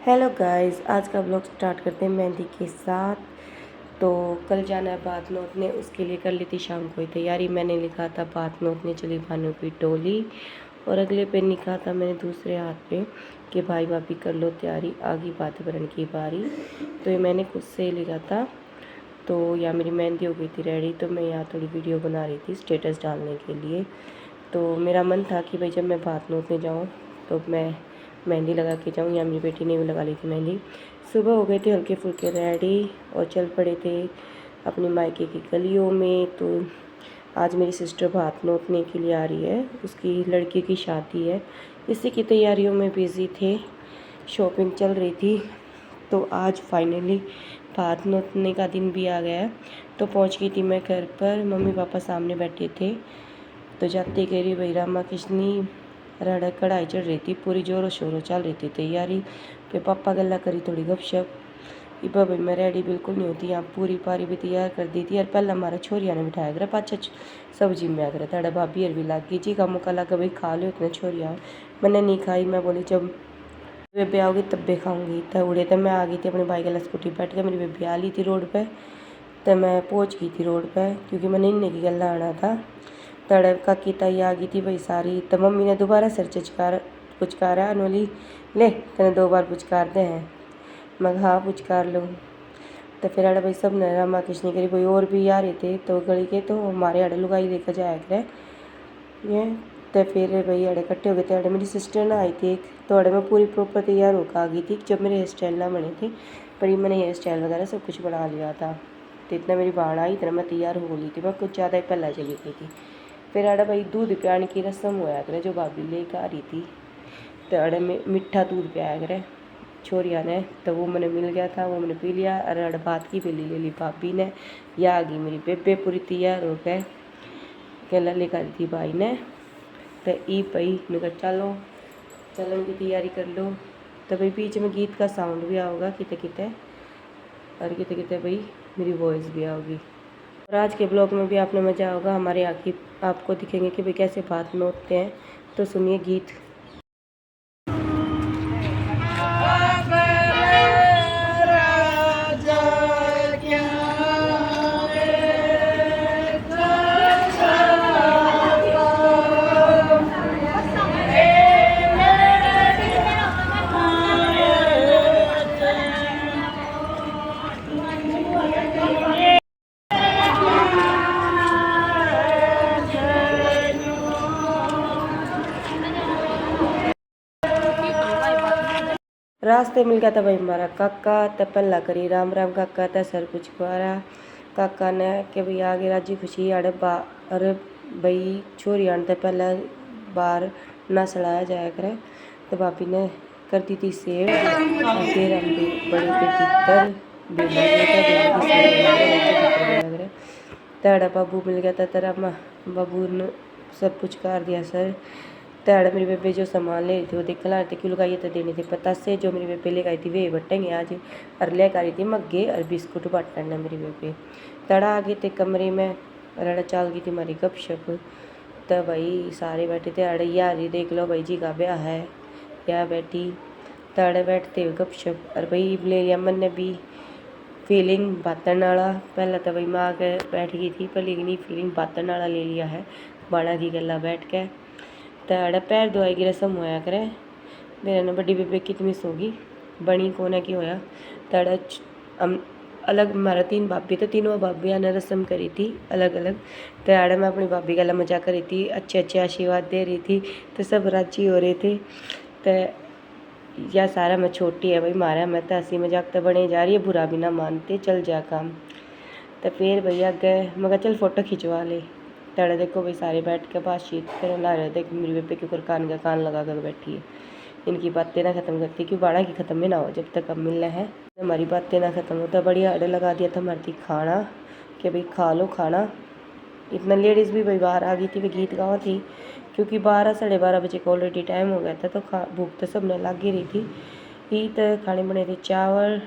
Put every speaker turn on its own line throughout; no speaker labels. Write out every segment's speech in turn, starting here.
Hello guys, आज का blog start करते हैं मेहंदी के साथ। तो कल जाना है बात नोतने, उसके लिए कर ली थी शाम को ही तैयारी। मैंने लिखा था बात नोतने चली भानु की टोली, और अगले पे लिखा था मैंने दूसरे हाथ पे कि भाई भाभी कर लो तैयारी, आगी बात भरण की बारी। तो ये मैंने खुद से लिखा था। तो यहाँ मेरी मेहंदी हो गई थी रेडी, तो मैं यहाँ थोड़ी वीडियो बना रही थी स्टेटस डालने के लिए। तो मेरा मन था कि भाई जब मैं बात नोतने जाऊँ तो मैं मेहंदी लगा के जाऊँ। या मेरी बेटी ने भी लगा ली थी मेहंदी। सुबह हो गए थे हल्के फुल्के रेडी और चल पड़े थे अपनी मायके की गलियों में। तो आज मेरी सिस्टर बात नोतने के लिए आ रही है, उसकी लड़की की शादी है, इसी की तैयारियों में बिज़ी थे, शॉपिंग चल रही थी। तो आज फाइनली बात नोतने का दिन भी आ गया है। तो पहुंच गई थी मैं घर पर, मम्मी पापा सामने बैठे थे। तो जाते कह रही भाई रामा किशनी रड़ कढ़ाई चढ़ रही थी, पूरी जोरों शोरों चल रही थी तैयारी। फिर पापा गल्ला करी थोड़ी गपशप। इबा भाई मैं रेडी बिल्कुल नहीं होती, यहाँ पूरी पारी भी तैयार कर दी थी। और पहले हमारा छोरिया ने बिठाया कर पाछा सब्जी में आकर ताड़ा भाभी और भी लग गई जी का मुका लगा भाई खा लो इतने छोरिया। मैंने नहीं खाई, मैं बोली जब बेबे आओगी तब भी खाऊंगी। तब उड़े तो मैं आ गई थी अपने भाई गला स्कूटी बैठ के, मेरी बेबी आ ली थी रोड पर। तो मैं पहुँच गई थी रोड पर क्योंकि मैंने इन्ने की गल्ला आना था। तड़का की तई आ गई थी भाई सारी। तो मम्मी ने दोबारा सिर पुचकारा अनोली ले तेने 2 बार पुचकार दे हैं। मैं हाँ पुचकार लो। तो फिर अड़े भाई सब ने रामा कृष्ण करी भाई और भी आ रहे थे तो गली के, तो हमारे अड़े लुगाई लेकर जाया करे ये। तो फिर भाई अड़े इकट्ठे हो गए थे। अड़े मेरी सिस्टर ना आई थी एक, तो अड़े मैं पूरी प्रॉपर तैयार होकर आ गई थी जब मेरे हेयर स्टाइल ना बने थे। पर ये मैंने हेयर स्टाइल वगैरह सब कुछ बना लिया था। तो इतना मेरी बाढ़ आई, इतना मैं तैयार हो ली थी, मैं कुछ ज़्यादा ही पहला चली गई थी। फिर अड़े भाई दूध पियाने की रस्म होया करे जो भाभी लेकर आ रही थी। तो अड़े में मीठा दूध पियाया करे छोरिया ने, तो वो मैंने मिल गया था, वो मैंने पी लिया। और अड़े बात की पेली ले ली भाभी ने। या आ गई मेरी बेबे पूरी तैयार हो गए, केला लेकर आई थी भाई ने। तो ई पई मैं कहा चलो चलन की तैयारी कर लो। तो भाई बीच में गीत का साउंड भी आओगा किते किते, और किते किते भाई मेरी वॉइस भी आओगी। और आज के ब्लॉग में भी आपने मज़ा होगा, हमारे यहाँ की आपको दिखेंगे कि भाई कैसे बात नोतते हैं। तो सुनिए गीत। रास्ते मिल गया था भाई हमारा काका। तो पल्ला करी राम राम काका, तो सर कुछ कुआरा काका ने कि भाई आगे राजी खुशी अड़े अरे भाई छोरी आने तो पहले बार ना सड़ाया जाया करे। तो भाभी ने कर दी थी सेव, फिर हम भी बड़े पे तीतर तड़ा बाबू मिल गया था। तेरा बाबू ने सब कुछ कर दिया सर। तैयार मेरी बेबे जो सामान ले रही थी वो देख ला रही थी, क्यों लगाइए तो देने थे पता से। जो मेरी बेबे लेकर आई थी वे बटेंगे आज, और लेकर आई थी मग्गे और बिस्कुट बांटना मेरी बेबे। तड़ा आ गए थे कमरे में, रड़ा चाल गई थी हमारी गपशप। तो भाई सारे बैठे थे अड़े यार ये देख लो भाई जी का ब्याह है या बेटी। तड़े बैठते हुए गपशप, और भाई ले लिया मन ने भी फीलिंग बातन वाला। पहले तो भाई मैं आके बैठ गई थी पर लेकिन फीलिंग बातन वाला ले लिया है बाणा की गला बैठ के। तो पैर धोआई की रस्म होया करे। मेरे ने बड़ी बेबे कितनी सोगी बनी कोने की होया। तो अलग हमारा 3 भाभी, तो तीनों भाभियाँ ने रस्म करी थी अलग अलग। तो मैं अपनी भाभी गला मजा करी थी, अच्छे अच्छे आशीर्वाद दे रही थी, तो सब राजी हो रहे थे। तो या सारा मैं छोटी है भाई मारा, मैं तो हंसी मजाक तो बने जा रही है, बुरा भी ना मानते चल जा काम। तो फिर भैया गए, मैं चल फ़ोटो खिंचवा ले। तड़े देखो भाई सारे बैठ के बातचीत करने ला रहे थे कि मेरी बेबे के ऊपर कान का कान लगा कर बैठी है, इनकी बातें ना ख़त्म करती क्यों बाड़ा की ख़त्म ही ना हो जब तक अब मिल रहे हैं। हमारी बातें ना ख़त्म होता बढ़िया अड़े लगा दिया था हमारी खाना कि भाई खा लो खाना। इतना लेडीज़ भी भाई बाहर आ गई थी, वे गीत गाँव थी क्योंकि 12 साढ़े 12 बजे का ऑलरेडी टाइम हो गया था। तो भूख तो सब ने लग ही रही थी। ही तो खाने बने थे चावल।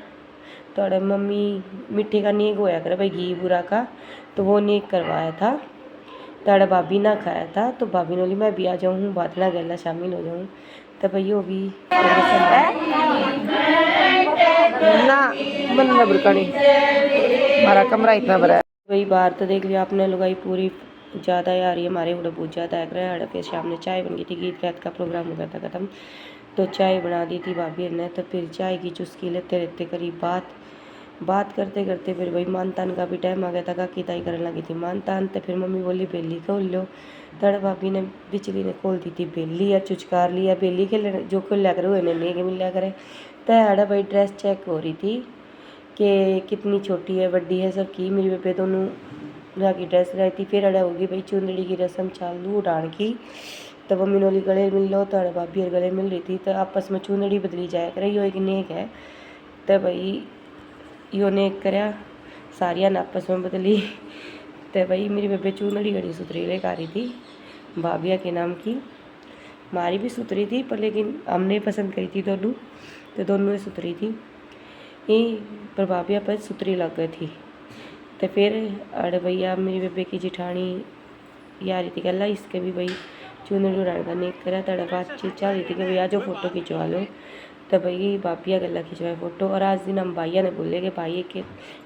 तो अड़े मम्मी मीठे का नेक होया करे भाई घी बुरा का, तो वो नेक करवाया था। तो अड़े भाभी ना खाया था, तो भाभी ने बोली मैं भी आ जाऊँ बाद ना गला शामिल हो जाऊँ। तो भाई वो भी
ना मन ना बुरकानी, हमारा कमरा इतना बड़ा है।
वही बाहर तो देख लिया आपने, लुगाई पूरी ज़्यादा आ रही है हमारे उड़ा बहुत ज़्यादा आ रहा है। फिर शाम में चाय बन गई थी, गीत गात का प्रोग्राम हो गया था ख़त्म, तो चाय बना दी थी भाभी ने। तो फिर चाय की चुस्की लेते रहते करीब बात करते करते फिर वही मानतान का भी टाइम आ गया था। काकी ताई करने लगी थी मानतान, तो फिर मम्मी बोली बेली खोल लो। तड़ भाभी ने बिजली ने खोल दी थी बेली, या चुचकार लिया बेली खेल जो खोल लिया करे वो नहीं के मिल लिया करे। तो भाई ड्रेस चेक हो रही थी कि कितनी छोटी है बड़ी है सबकी। मेरी बेबे दोनों की ड्रेस रही थी। फिर अड़ा होगी भाई चुंदड़ी की रस्म चालू उड़ान की। तो मम्मी नोली गले मिल लो, तो अड़ा भाभी गले मिल रही थी। तो आपस में चुंदड़ी बदली जाया करे, यो एक नेक है। तो भाई यो नेक करया सारिया ने आपस में बदली। तो भाई मेरी बेबे चुंदड़ी घड़ी सुथरी लेकर आ रही थी भाभिया के नाम की। हमारी भी सुथरी थी पर लेकिन हमने पसंद करी थी दोनों, तो दोनों ही सुथरी थी ही, पर भाभिया पर सुथरी लग गई थी। तो फिर अरे भैया मेरी बेबे की जिठानी यारी थी गला इसके भी भाई चुनरी उड़ाने का नेक करा। तड़ा बातचीत चल रही थी कि भैया जो फोटो खिंचवा लो। तो भाई बापिया गला खिंचवाए फ़ोटो। और आज दिन हम भैया ने बोले कि भाई के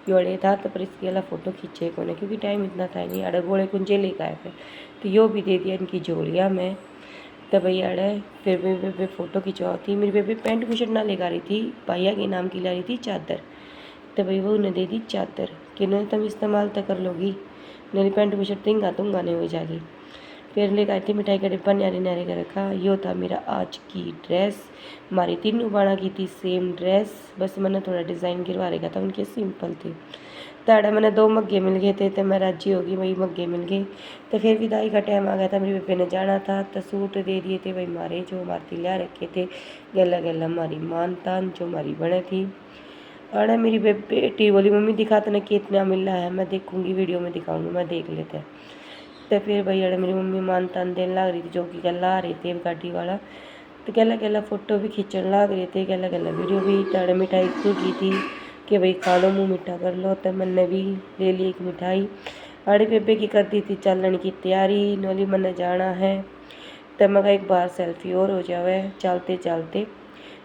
योड़े था तो पर इसकी गला फ़ोटो खींचे को नहीं, क्योंकि टाइम इतना था नहीं। अड़े गोले कुंजे लेकर आए थे, तो यो भी दे दिया इनकी जोड़िया में। तो भैया अड़े फिर बेबे फ़ोटो खिंचवाओ थी। मेरी बेबे पैंट बुशर्ट ना लेकर आ रही थी, भैया के नाम की ला रही थी चादर। तो भाई वो उन्हें दे दी चादर कि नहीं तुम इस्तेमाल तो कर लोगी, मेरी पैंट बुशर्ट तिंगा तुंगा नहीं हो जाएगी। फिर लेकर आई थी मिठाई का डिब्बा न्यारे न्यारे का रखा। यो था मेरा आज की ड्रेस। हमारी तीनों बाणा की थी सेम ड्रेस, बस मैंने थोड़ा डिज़ाइन गिरवा रखा था, उनके सिंपल थी। ताड़ा मैंने 2 मग्गे मिल गए थे, तो मैं राजी होगी वही मग्गे मिल गए। तो फिर विदाई का टाइम आ गया था, मेरी बेबे ने जाना था। तो सूट दे दिए थे भाई हमारे जो हमारे लिया रखे थे गला गला हमारी मान तान जो हमारी बने थी। और मेरी बेटी बोली मम्मी दिखा तो ना कितना मिल रहा है। मैं देखूंगी वीडियो में दिखाऊंगी, मैं देख लेते हैं। तो फिर भैया मेरी मम्मी मान तान देने लग रही थी, जो कि गला आ रही थी गाड़ी वाला। तो गला गला फ़ोटो भी खींचने लग रहे थे, गला गला वीडियो भी। तड़े मिठाई की थी कि भाई खा लो मुँह मीठा कर लो। तो मैंने भी ले ली एक मिठाई। आड़ी बेबे की कर दी थी चलने की तैयारी, नोली मैंने जाना है। तो मैं एक बार सेल्फी और हो जावे चलते चलते।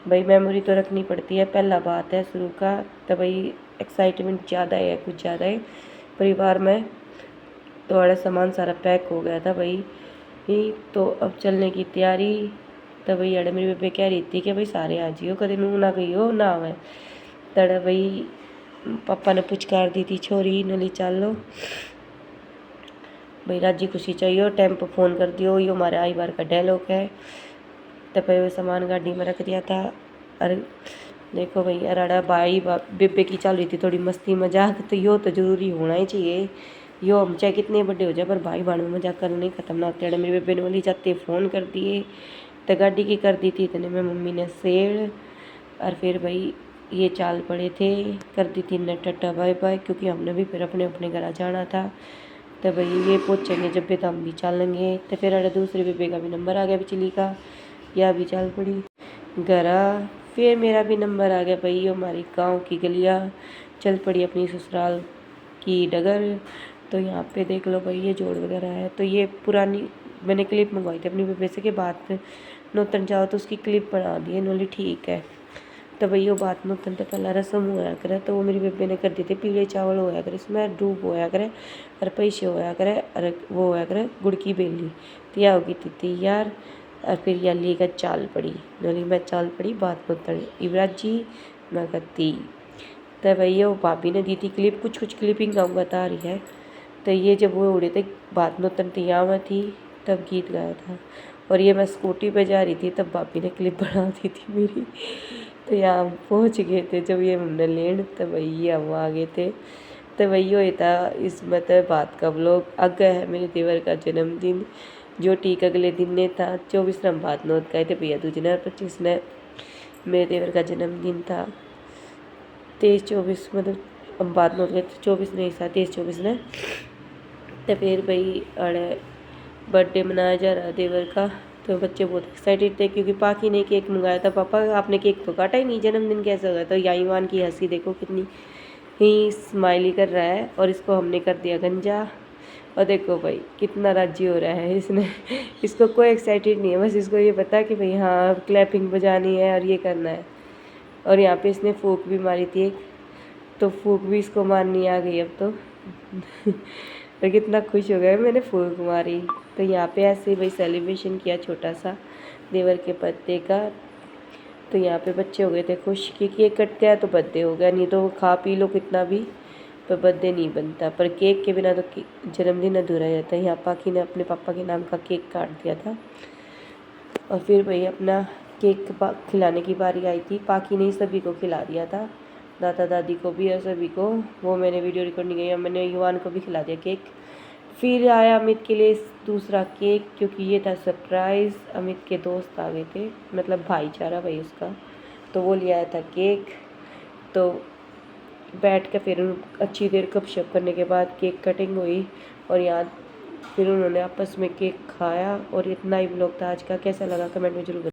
भाई मेमोरी तो रखनी पड़ती है, पहला बात है शुरू का। तो भाई एक्साइटमेंट ज़्यादा है, कुछ ज़्यादा है परिवार में। तो बड़ा सामान सारा पैक हो गया था भाई ही, तो अब चलने की तैयारी। तो भाई अड़े मेरी बेबे कह रही थी कि भाई सारे आ जियो, कदे नू ना गई हो ना आवे। तड़ा भाई पापा ने पुचकार दी थी छोरी नली चलो भाई राजी खुशी चाहिए, टेम्पो फ़ोन कर दियो, यो हमारे आई बार का डायलॉग है। तो फिर वो सामान गाड़ी में रख दिया था। अरे देखो भाई अराड़ा भाई बेबे की चल रही थी थोड़ी मस्ती मजाक, तो यो तो ज़रूरी होना ही चाहिए। यो हम चाहे कितने बड़े हो जाए पर भाई बहन में मजाक करना नहीं खत्म ना होते। मेरी बेबे ने बोली जाते फ़ोन कर दिए, तो गाड़ी की कर दी थी इतने में मम्मी ने सेड़। और फिर भाई ये चाल पड़े थे, कर दी थी ने टट्टा बाय बाय, क्योंकि हमने भी फिर अपने अपने घर जाना था। तो भाई ये पहुँचेंगे जब भी तो हम भी चलेंगे। तो फिर अरे दूसरे बेबे का भी नंबर आ गया बिजली का, या भी चल पड़ी घरा। फिर मेरा भी नंबर आ गया भाई, ये हमारी गांव की गलियां चल पड़ी अपनी ससुराल की डगर। तो यहाँ पे देख लो भाई ये जोड़ वगैरह है। तो ये पुरानी मैंने क्लिप मंगवाई थी अपनी बेबे से कि बात नौतन जाओ तो उसकी क्लिप बना दी है, नोली ठीक है। तो भाई वो बात नौतन तो पहला रस्म होया करे, तो वो मेरी बेबे ने कर दी थी पीले चावल होया करे, इसमें डूब होया करे और पैसे होया करे और वो होया करे गुड़ की बेली। तो यह होगी थी यार। और फिर यह लेकर चाल पड़ी नोली में चाल पड़ी बात नौतन युवराज जी मैं करती। तो भैया वो भाभी ने दी थी क्लिप, कुछ क्लिपिंग का बता रही है। तो ये जब वो उड़े थे बात नौतन यहाँ में थी तब गीत गाया था। और ये मैं स्कूटी पे जा रही थी तब भाभी ने क्लिप बना दी थी मेरी। तो यहाँ पहुँच गए थे जब ये हमने लेन, तो भैया हम आ गए थे। तो भैया ये था इस मतलब बात का व्लॉग। आगे है मेरे देवर का जन्मदिन, जो ठीक अगले दिन ने था 24 ने हम बात नोत गए थे भैया दूज ने, 25 ने मेरे देवर का जन्मदिन था। 23-24 मतलब हम बात नोत गए थे, 24 नहीं था 23-24 ने। तो फिर भाई अड़े बर्थडे मनाया जा रहा देवर का। तो बच्चे बहुत एक्साइटेड थे क्योंकि पाकी ने केक मंगाया था। पापा आपने केक तो काटा ही नहीं, जन्मदिन कैसे होगा। तो याईवान की हंसी देखो कितनी ही स्माइली कर रहा है, और इसको हमने कर दिया गंजा। और देखो भाई कितना राजी हो रहा है इसने। इसको कोई एक्साइटेड नहीं है, बस इसको ये पता कि भाई हाँ क्लैपिंग बजानी है और ये करना है। और यहाँ पे इसने फूक भी मारी थी एक, तो फूक भी इसको मारनी आ गई अब तो। तो कितना खुश हो गया मैंने फूक मारी। तो यहाँ पे ऐसे भाई सेलिब्रेशन किया छोटा सा देवर के बर्थडे का। तो यहाँ पे बच्चे हो गए थे खुश कि केक कटते हैं तो बर्थडे हो गया, नहीं तो खा पी लो कितना भी पर बर्थडे नहीं बनता। पर केक के बिना तो जन्मदिन अधूरा जाता है। यहाँ पाखी ने अपने पापा के नाम का केक काट दिया था और फिर भाई अपना केक खिलाने की बारी आई थी। पाखी ने सभी को खिला दिया था, दादा दादी को भी और सभी को। वो मैंने वीडियो रिकॉर्ड नहीं किया, मैंने युवान को भी खिला दिया केक। फिर आया अमित के लिए दूसरा केक, क्योंकि ये था सरप्राइज़। अमित के दोस्त आ गए थे, मतलब भाईचारा भाई उसका, तो वो ले आया था केक। तो बैठ कर फिर अच्छी देर गपशप करने के बाद केक कटिंग हुई और यहाँ फिर उन्होंने आपस में केक खाया। और इतना ही ब्लॉग था आज का। कैसा लगा कमेंट में जरूर